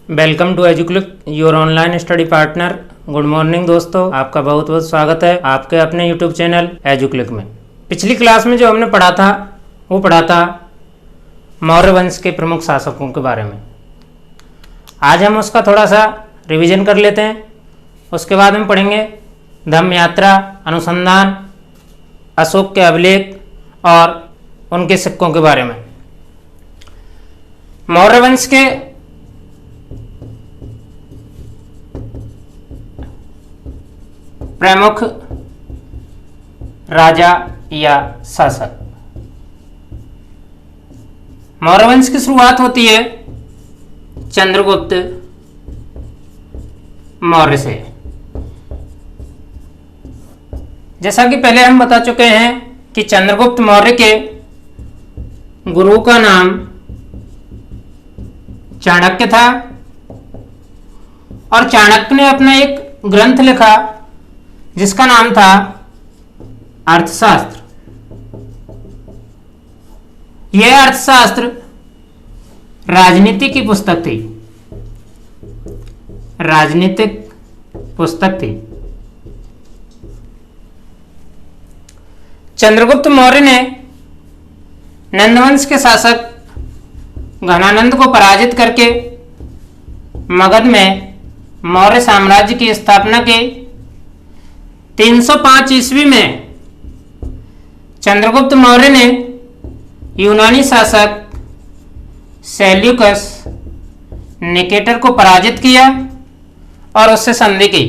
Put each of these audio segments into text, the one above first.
Welcome to Educlick your online study partner. Good morning दोस्तों, आपका बहुत बहुत स्वागत है आपके अपने यूट्यूब चैनल एजुक्लिक में। पिछली क्लास में जो हमने पढ़ा था वो पढ़ा था मौर्य वंश के प्रमुख शासकों के बारे में। आज हम उसका थोड़ा सा रिवीजन कर लेते हैं। उसके बाद हम पढ़ेंगे धम्म यात्रा, अनुसंधान, अशोक के अभिलेख और उनके सिक्कों के बारे में। मौर्य वंश के प्रमुख राजा या शासक। मौर्य वंश की शुरुआत होती है चंद्रगुप्त मौर्य से। जैसा कि पहले हम बता चुके हैं कि चंद्रगुप्त मौर्य के गुरु का नाम चाणक्य था और चाणक्य ने अपना एक ग्रंथ लिखा जिसका नाम था अर्थशास्त्र। यह अर्थशास्त्र राजनीति की पुस्तक थी, राजनीतिक पुस्तक थी। चंद्रगुप्त मौर्य ने नंदवंश के शासक घनानंद को पराजित करके मगध में मौर्य साम्राज्य की स्थापना की। 305 ईस्वी में चंद्रगुप्त मौर्य ने यूनानी शासक सेल्यूकस निकेटर को पराजित किया और उससे संधि की।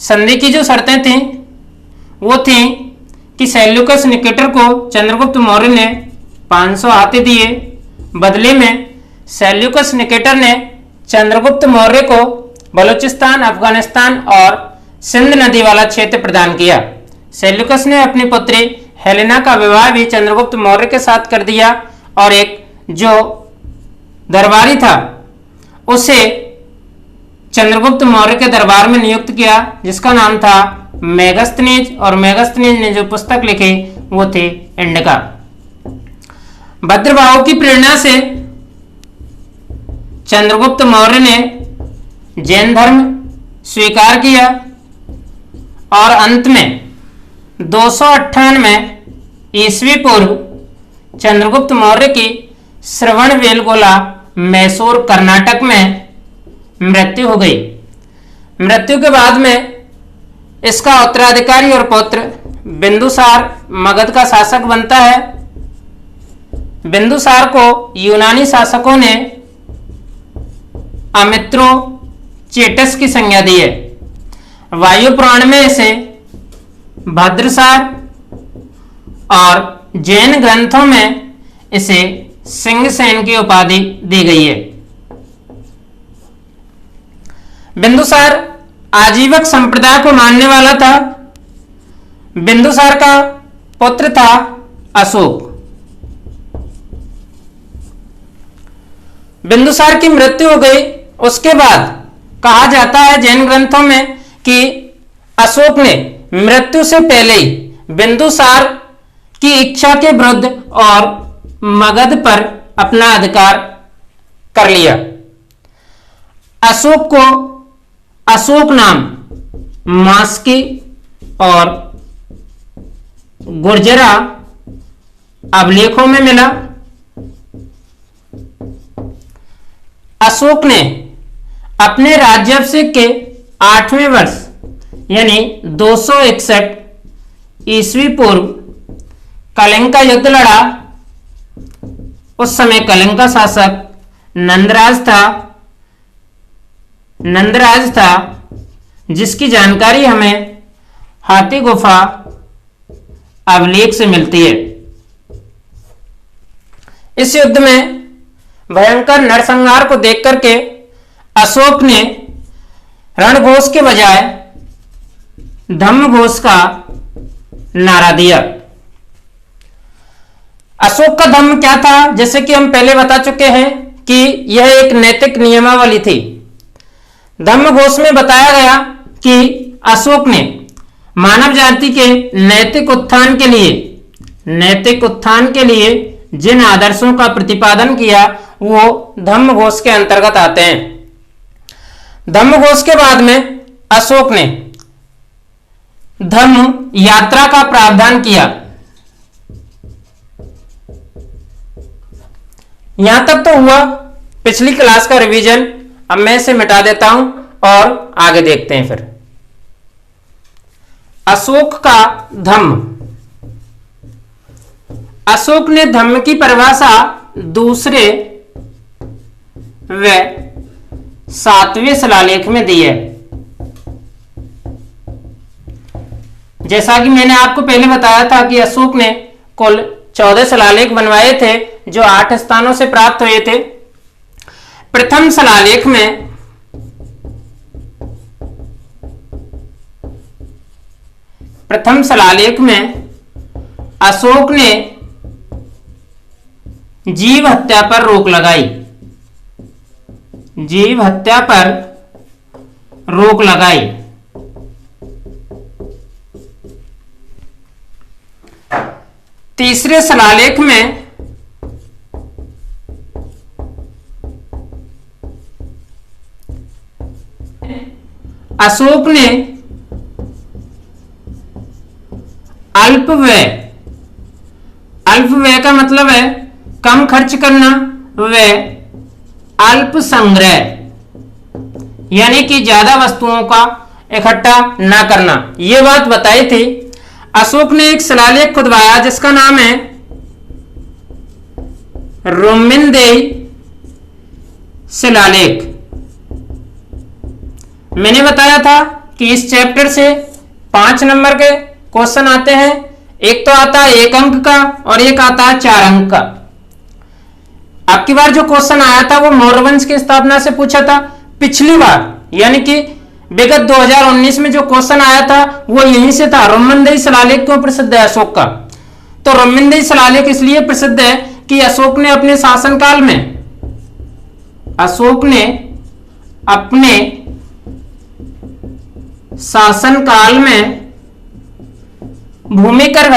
संधि की जो शर्तें थीं वो थीं कि सेल्यूकस निकेटर को चंद्रगुप्त मौर्य ने 500 हाथी दिए, बदले में सेल्यूकस निकेटर ने चंद्रगुप्त मौर्य को बलूचिस्तान, अफगानिस्तान और सिंध नदी वाला क्षेत्र प्रदान किया। सेल्यूकस ने अपनी पुत्री हेलेना का विवाह भी चंद्रगुप्त मौर्य के साथ कर दिया और एक जो दरबारी था उसे चंद्रगुप्त मौर्य के दरबार में नियुक्त किया जिसका नाम था मेगस्थनीज। और मेगस्थनीज ने जो पुस्तक लिखी वो थी इंडिका। भद्रबाहु की प्रेरणा से चंद्रगुप्त मौर्य ने जैन धर्म स्वीकार किया और अंत में 298 ईस्वी पूर्व चंद्रगुप्त मौर्य की श्रवणबेलगोला, मैसूर, कर्नाटक में मृत्यु हो गई। मृत्यु के बाद में इसका उत्तराधिकारी और पुत्र बिंदुसार मगध का शासक बनता है। बिंदुसार को यूनानी शासकों ने अमित्रो चेटस की संज्ञा दी है। वायु पुराण में इसे भद्रसार और जैन ग्रंथों में इसे सिंहसेन की उपाधि दी गई है। बिंदुसार आजीवक संप्रदाय को मानने वाला था। बिंदुसार का पुत्र था अशोक। बिंदुसार की मृत्यु हो गई। उसके बाद कहा जाता है जैन ग्रंथों में कि अशोक ने मृत्यु से पहले ही बिंदुसार की इच्छा के विरुद्ध और मगध पर अपना अधिकार कर लिया। अशोक को अशोक नाम मास्की और गुर्जरा अभिलेखों में मिला। अशोक ने अपने राज्याभिषेक के 8वें वर्ष यानी 261 ईस्वी पूर्व कलिंग का युद्ध लड़ा। उस समय कलिंग का शासक नंदराज था जिसकी जानकारी हमें हाथी गुफा अभिलेख से मिलती है। इस युद्ध में भयंकर नरसंहार को देख करके अशोक ने रणघोष के बजाय धम्मघोष का नारा दिया। अशोक का धम्म क्या था? जैसे कि हम पहले बता चुके हैं कि यह एक नैतिक नियमावली थी। धम्मघोष में बताया गया कि अशोक ने मानव जाति के नैतिक उत्थान के लिए जिन आदर्शों का प्रतिपादन किया वो धम्मघोष के अंतर्गत आते हैं। धम्मघोष के बाद में अशोक ने धम्म यात्रा का प्रावधान किया। यहां तक तो हुआ पिछली क्लास का रिवीजन। अब मैं इसे मिटा देता हूं और आगे देखते हैं। फिर अशोक का धम्म। अशोक ने धम्म की परिभाषा दूसरे व 7वें शिलालेख में दी है। जैसा कि मैंने आपको पहले बताया था कि अशोक ने कुल 14 शिलालेख बनवाए थे जो 8 स्थानों से प्राप्त हुए थे। प्रथम शिलालेख में अशोक ने जीव हत्या पर रोक लगाई। जीव हत्या पर रोक लगाई। तीसरे शिलालेख में अशोक ने अल्पव्यय का मतलब है कम खर्च करना व अल्प संग्रह, यानी कि ज्यादा वस्तुओं का इकट्ठा ना करना, यह बात बताई थी। अशोक ने एक शिलालेख खुदवाया जिसका नाम है रोमिंदेई शिलालेख। मैंने बताया था कि इस चैप्टर से 5 नंबर के क्वेश्चन आते हैं। एक तो आता है 1 अंक का और एक आता है 4 अंक का। अब की बार जो क्वेश्चन आया था वो मौर्य वंश की स्थापना से पूछा था। पिछली बार यानी कि विगत 2019 में जो क्वेश्चन आया था वो यहीं से था। रोमिंदेई शिलालेख क्यों प्रसिद्ध है अशोक का? तो रोमिंदेई शिलालेख इसलिए प्रसिद्ध है कि अशोक ने अपने शासनकाल में भूमि कर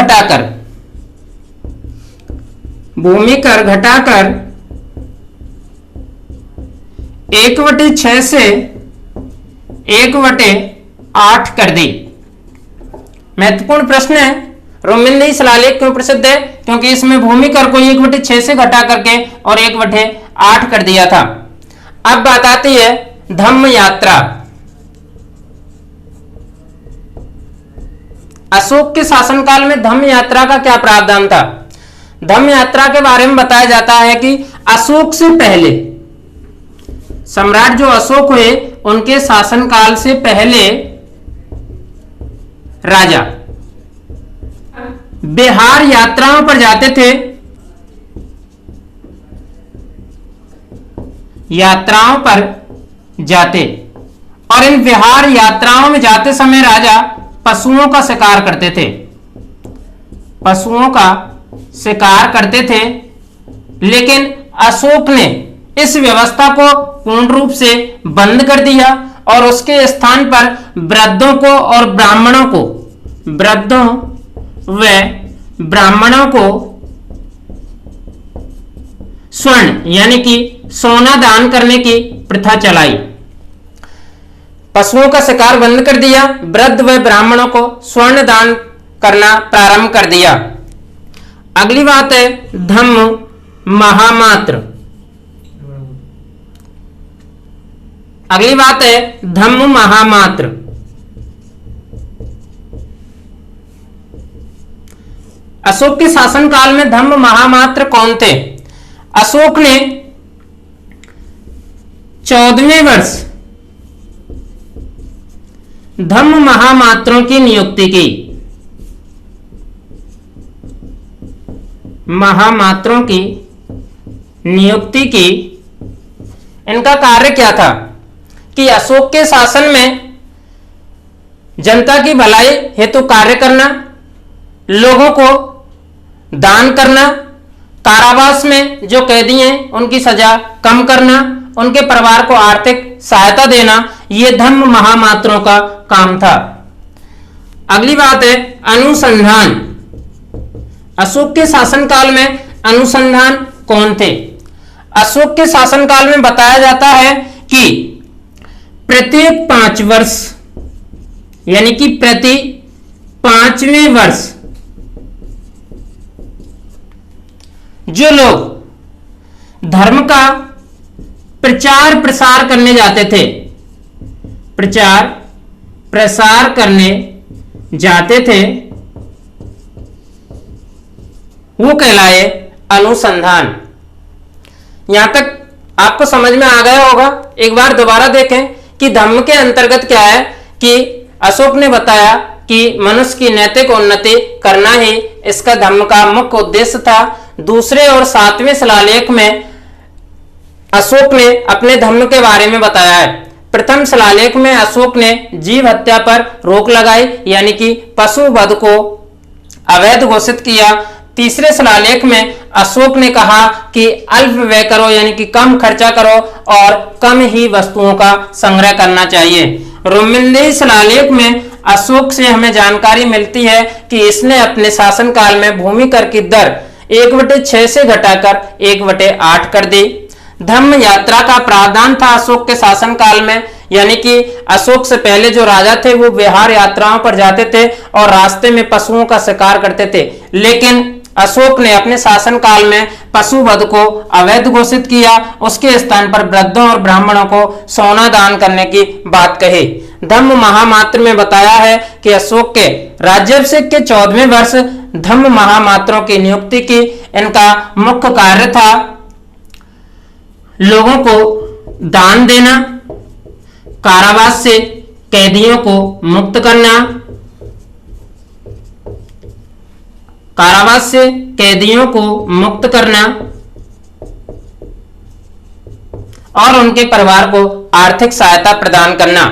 घटाकर 1/6 से 1/8 कर दी। महत्वपूर्ण प्रश्न है। रोमिंदेई शिलालेख क्यों प्रसिद्ध है? क्योंकि इसमें भूमि कर को 1/6 से घटा करके और 1/8 कर दिया था। अब बात आती है धम्म यात्रा। अशोक के शासनकाल में धम्म यात्रा का क्या प्रावधान था? धम्म यात्रा के बारे में बताया जाता है कि अशोक से पहले, सम्राट जो अशोक हुए उनके शासनकाल से पहले राजा बिहार यात्राओं पर जाते थे। और इन बिहार यात्राओं में जाते समय राजा पशुओं का शिकार करते थे। लेकिन अशोक ने इस व्यवस्था को पूर्ण रूप से बंद कर दिया और उसके स्थान पर वृद्धों व ब्राह्मणों को स्वर्ण यानी कि सोना दान करने की प्रथा चलाई। पशुओं का शिकार बंद कर दिया, वृद्ध व ब्राह्मणों को स्वर्ण दान करना प्रारंभ कर दिया। अगली बात है धम्म महामात्र। अशोक के शासनकाल में धम्म महामात्र कौन थे? अशोक ने 14वें वर्ष धम्म महामात्रों की नियुक्ति की। इनका कार्य क्या था कि अशोक के शासन में जनता की भलाई हेतु कार्य करना, लोगों को दान करना, कारावास में जो कैदी हैं उनकी सजा कम करना, उनके परिवार को आर्थिक सहायता देना, यह धम्म महामात्रों का काम था। अगली बात है अनुसंधान। अशोक के शासनकाल में अनुसंधान कौन थे? अशोक के शासनकाल में बताया जाता है कि प्रत्येक 5 वर्ष यानी कि प्रति 5वें वर्ष जो लोग धर्म का प्रचार प्रसार करने जाते थे, प्रचार प्रसार करने जाते थे, वो कहलाए अनुसंधान। यहां तक आपको समझ में आ गया होगा। एक बार दोबारा देखें कि धम्म के अंतर्गत क्या है कि अशोक ने बताया कि मनुष्य की नैतिक उन्नति करना ही इसका धम्म का मुख्य उद्देश्य था। दूसरे और 7वें शिलालेख में अशोक ने अपने धम्म के बारे में बताया है। प्रथम शिलालेख में अशोक ने जीव हत्या पर रोक लगाई यानी कि पशु वध को अवैध घोषित किया। तीसरे शिलालेख में अशोक ने कहा कि अल्प व्यय करो यानी कि कम खर्चा करो और कम ही वस्तुओं का संग्रह करना चाहिए। रोमिंदेही शिलालेख में अशोक से हमें जानकारी मिलती है कि इसने अपने शासनकाल में भूमि कर की दर 1/6 से घटाकर 1/8 कर दी। धम्म यात्रा का प्रावधान था अशोक के शासनकाल में, यानी कि अशोक से पहले जो राजा थे वो विहार यात्राओं पर जाते थे और रास्ते में पशुओं का शिकार करते थे, लेकिन अशोक ने अपने शासनकाल में पशु वध को अवैध घोषित किया। उसके स्थान पर वृद्धों और ब्राह्मणों को सोना दान करने की बात कही। धम्म महामात्र में बताया है कि अशोक के राज्याभिषेक के 14वें वर्ष धम्म महामात्रों की नियुक्ति की। इनका मुख्य कार्य था लोगों को दान देना, कारावास से कैदियों को मुक्त करना, कारावास से कैदियों को मुक्त करना और उनके परिवार को आर्थिक सहायता प्रदान करना।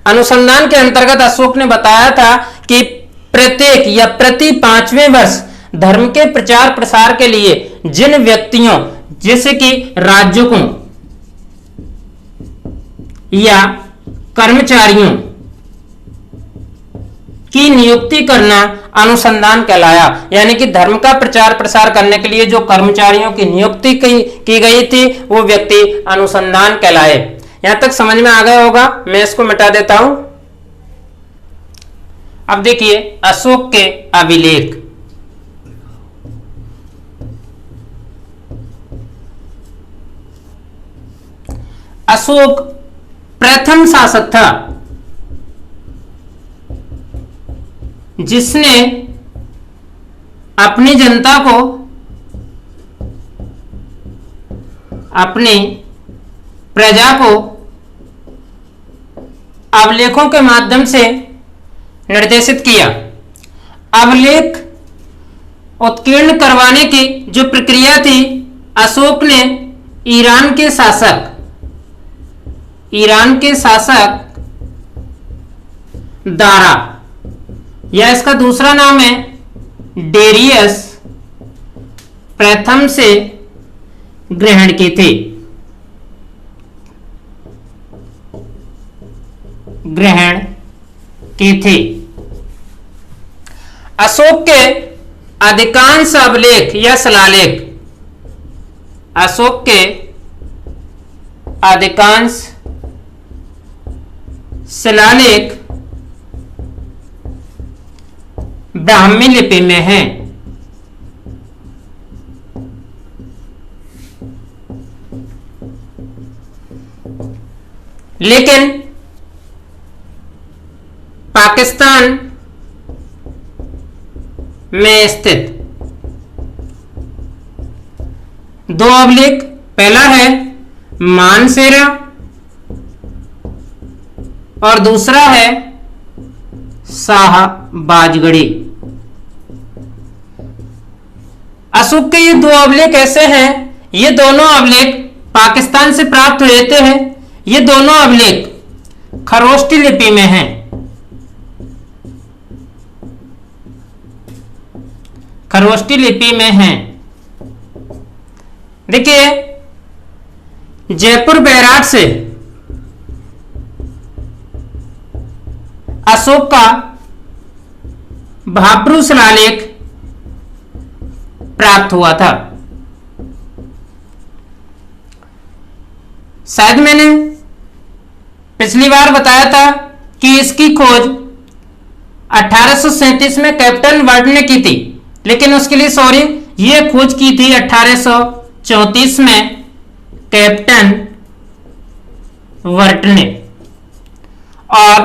अनुसंधान के अंतर्गत अशोक ने बताया था कि प्रत्येक या प्रति 5वें वर्ष धर्म के प्रचार प्रसार के लिए जिन व्यक्तियों जैसे कि राजकों या कर्मचारियों की नियुक्ति करना अनुसंधान कहलाया। यानी कि धर्म का प्रचार प्रसार करने के लिए जो कर्मचारियों की नियुक्ति की गई थी वो व्यक्ति अनुसंधान कहलाए। यहां तक समझ में आ गया होगा। मैं इसको मिटा देता हूं। अब देखिए अशोक के अभिलेख। अशोक प्रथम शासक था जिसने अपनी जनता को अपनी प्रजा को अभिलेखों के माध्यम से निर्देशित किया। अभिलेख उत्कीर्ण करवाने की जो प्रक्रिया थी अशोक ने ईरान के शासक दारा या इसका दूसरा नाम है डेरियस प्रथम से ग्रहण की थी। अशोक के अधिकांश अभिलेख या शिलालेख, अशोक के अधिकांश शिलालेख ब्राह्मी लिपि में हैं। लेकिन पाकिस्तान में स्थित 2 अभिलेख, पहला है मानसेरा और दूसरा है शाहबाजगढ़ी। अशोक के ये 2 अभिलेख ऐसे हैं, ये दोनों अभिलेख पाकिस्तान से प्राप्त हुए थे। ये दोनों अभिलेख खरोष्टी लिपि में हैं। खरोष्टी लिपि में हैं। देखिए जयपुर बैराट से अशोक का भाब्रू शिलालेख प्राप्त हुआ था। शायद मैंने पिछली बार बताया था कि इसकी खोज 1837 में कैप्टन वर्ट ने की थी, लेकिन उसके लिए सॉरी, ये खोज की थी 1834 में कैप्टन वर्ट ने, और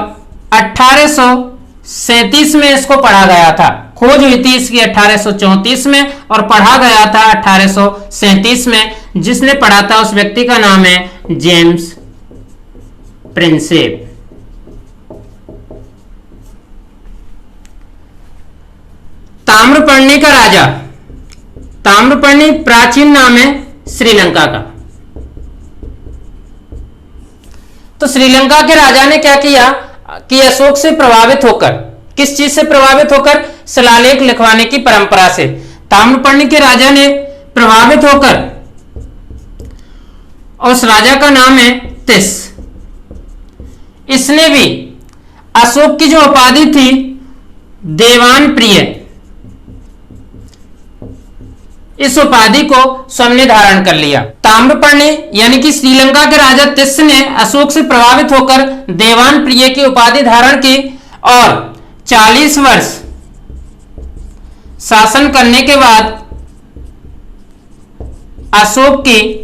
1837 में इसको पढ़ा गया था। खोज हुई थी इसकी 1834 में और पढ़ा गया था 1837 में। जिसने पढ़ा था उस व्यक्ति का नाम है जेम्स प्रिंसेप। ताम्रपर्णी का राजा, ताम्रपर्णी प्राचीन नाम है श्रीलंका का। तो श्रीलंका के राजा ने क्या किया कि अशोक से प्रभावित होकर, किस चीज से प्रभावित होकर? शिलालेख लिखवाने की परंपरा से। ताम्रपर्णी के राजा ने प्रभावित होकर, और उस राजा का नाम है तिस, इसने भी अशोक की जो उपाधि थी देवान प्रिय, इस उपाधि को स्वयं ने धारण कर लिया। ताम्रपर्णी यानी कि श्रीलंका के राजा तिस ने अशोक से प्रभावित होकर देवान प्रिय की उपाधि धारण की और 40 वर्ष शासन करने के बाद अशोक की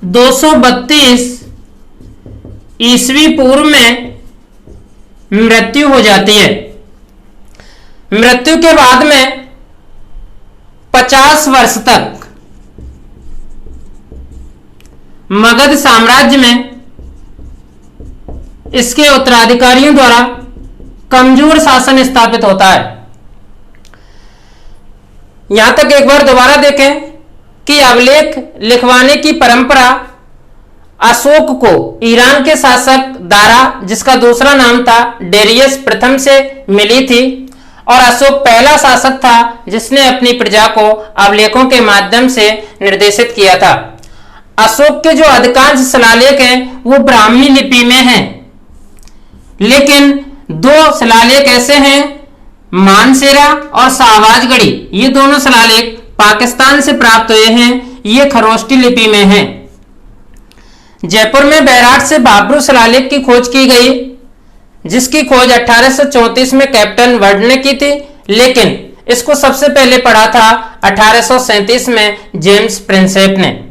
232 ईस्वी पूर्व में मृत्यु हो जाती है। मृत्यु के बाद में 50 वर्ष तक मगध साम्राज्य में इसके उत्तराधिकारियों द्वारा कमजोर शासन स्थापित होता है। यहां तक एक बार दोबारा देखें कि अभिलेख लिखवाने की परंपरा अशोक को ईरान के शासक दारा, जिसका दूसरा नाम था डेरियस प्रथम, से मिली थी, और अशोक पहला शासक था जिसने अपनी प्रजा को अभिलेखों के माध्यम से निर्देशित किया था। अशोक के जो अधिकांश शिलालेख हैं वो ब्राह्मी लिपि में हैं, लेकिन 2 शिलालेख ऐसे हैं, मानसेरा और शाहबाजगढ़ी, ये दोनों शिलालेख पाकिस्तान से प्राप्त हुए हैं, ये खरोष्टी लिपि में हैं। जयपुर में बैराट से बाबरू शिलालेख की खोज की गई, जिसकी खोज 1834 में कैप्टन वर्ड ने की थी, लेकिन इसको सबसे पहले पढ़ा था 1837 में जेम्स प्रिंसेप ने।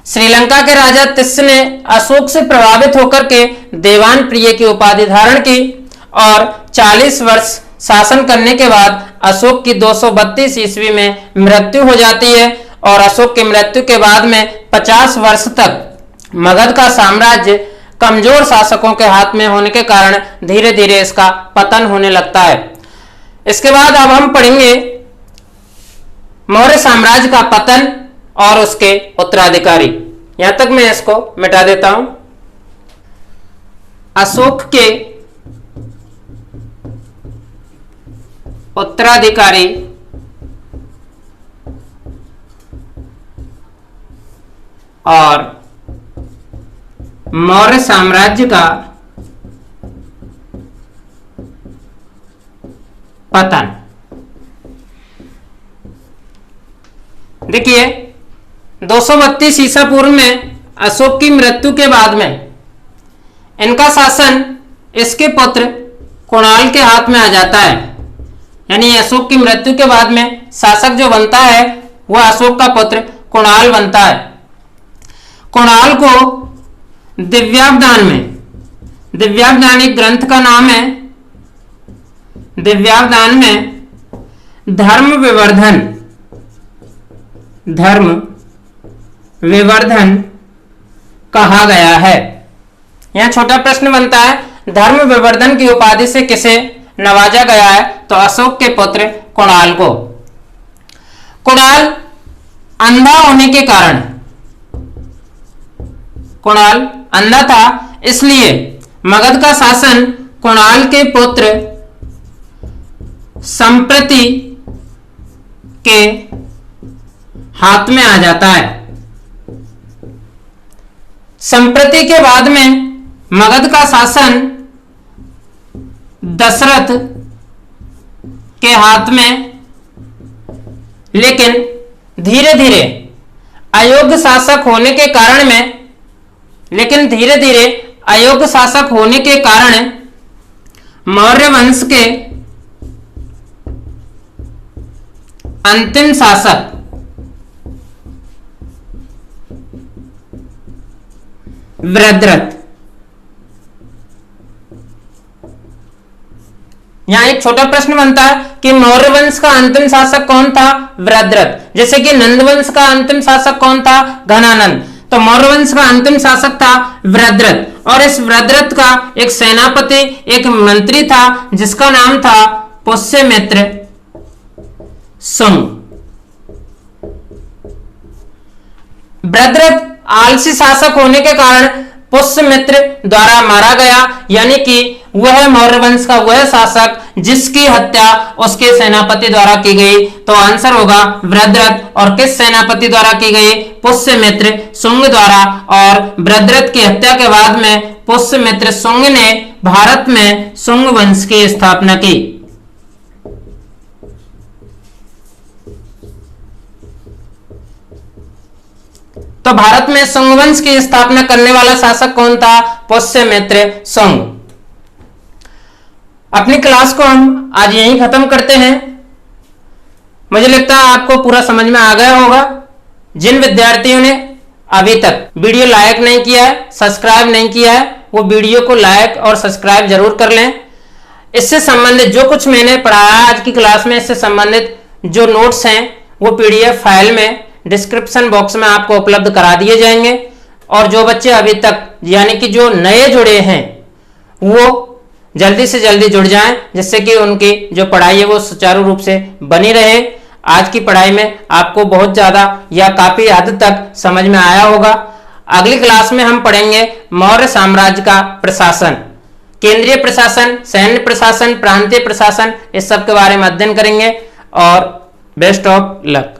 श्रीलंका के राजा तिस ने अशोक से प्रभावित होकर के देवान प्रिय की उपाधि धारण की और 40 वर्ष शासन करने के बाद अशोक की 232 ईस्वी में मृत्यु हो जाती है, और अशोक की मृत्यु के बाद में 50 वर्ष तक मगध का साम्राज्य कमजोर शासकों के हाथ में होने के कारण धीरे धीरे इसका पतन होने लगता है। इसके बाद अब हम पढ़ेंगे मौर्य साम्राज्य का पतन और उसके उत्तराधिकारी। यहां तक मैं इसको मिटा देता हूं। अशोक के उत्तराधिकारी और मौर्य साम्राज्य का पतन। देखिए 232 ईसा पूर्व में अशोक की मृत्यु के बाद में इनका शासन इसके पुत्र कुणाल के हाथ में आ जाता है। यानी अशोक की मृत्यु के बाद में शासक जो बनता है वह अशोक का पुत्र कुणाल बनता है। कुणाल को दिव्यावधान एक ग्रंथ का नाम है, दिव्यावधान में धर्म विवर्धन कहा गया है। यहां छोटा प्रश्न बनता है, धर्म विवर्धन की उपाधि से किसे नवाजा गया है? तो अशोक के पुत्र कुणाल को। कुणाल अंधा होने के कारण, कुणाल अंधा था, इसलिए मगध का शासन कुणाल के पुत्र संप्रति के हाथ में आ जाता है। संप्रति के बाद में मगध का शासन दशरथ के हाथ में, लेकिन धीरे धीरे अयोग्य शासक होने के कारण में, लेकिन धीरे धीरे अयोग्य शासक होने के कारण मौर्य वंश के अंतिम शासक वृद्धरथ। यहां एक छोटा प्रश्न बनता है कि मौर्य वंश का अंतिम शासक कौन था? वृद्धरथ। जैसे कि नंद वंश का अंतिम शासक कौन था? घनानंद। तो मौर्य वंश का अंतिम शासक था वृद्धरथ, और इस वृद्धरथ का एक सेनापति, एक मंत्री था जिसका नाम था पुष्यमित्र शुंग। वृद्धरथ आलसी शासक होने के कारण पुष्यमित्र द्वारा मारा गया, यानी कि वह मौर्य वंश का वह शासक जिसकी हत्या उसके सेनापति द्वारा की गई। तो आंसर होगा वृद्धरथ। और किस सेनापति द्वारा की गई? पुष्यमित्र शुंग द्वारा। और वृद्धरथ की हत्या के बाद में पुष्यमित्र शुंग ने भारत में शुंग वंश की स्थापना की। तो भारत में शुंग वंश की स्थापना करने वाला शासक कौन था? पुष्यमित्र शुंग। अपनी क्लास को हम आज यहीं खत्म करते हैं। मुझे लगता है आपको पूरा समझ में आ गया होगा। जिन विद्यार्थियों ने अभी तक वीडियो लाइक नहीं किया है, सब्सक्राइब नहीं किया है, वो वीडियो को लाइक और सब्सक्राइब जरूर कर लें। इससे संबंधित जो कुछ मैंने पढ़ाया आज की क्लास में, इससे संबंधित जो नोट्स हैं वो पीडीएफ फाइल में डिस्क्रिप्शन बॉक्स में आपको उपलब्ध करा दिए जाएंगे। और जो बच्चे अभी तक यानी कि जो नए जुड़े हैं वो जल्दी से जल्दी जुड़ जाएं, जिससे कि उनकी जो पढ़ाई है वो सुचारू रूप से बनी रहे। आज की पढ़ाई में आपको बहुत ज़्यादा या काफ़ी हद तक समझ में आया होगा। अगली क्लास में हम पढ़ेंगे मौर्य साम्राज्य का प्रशासन, केंद्रीय प्रशासन, सैन्य प्रशासन, प्रांतीय प्रशासन, इस सब के बारे में अध्ययन करेंगे। और बेस्ट ऑफ लक।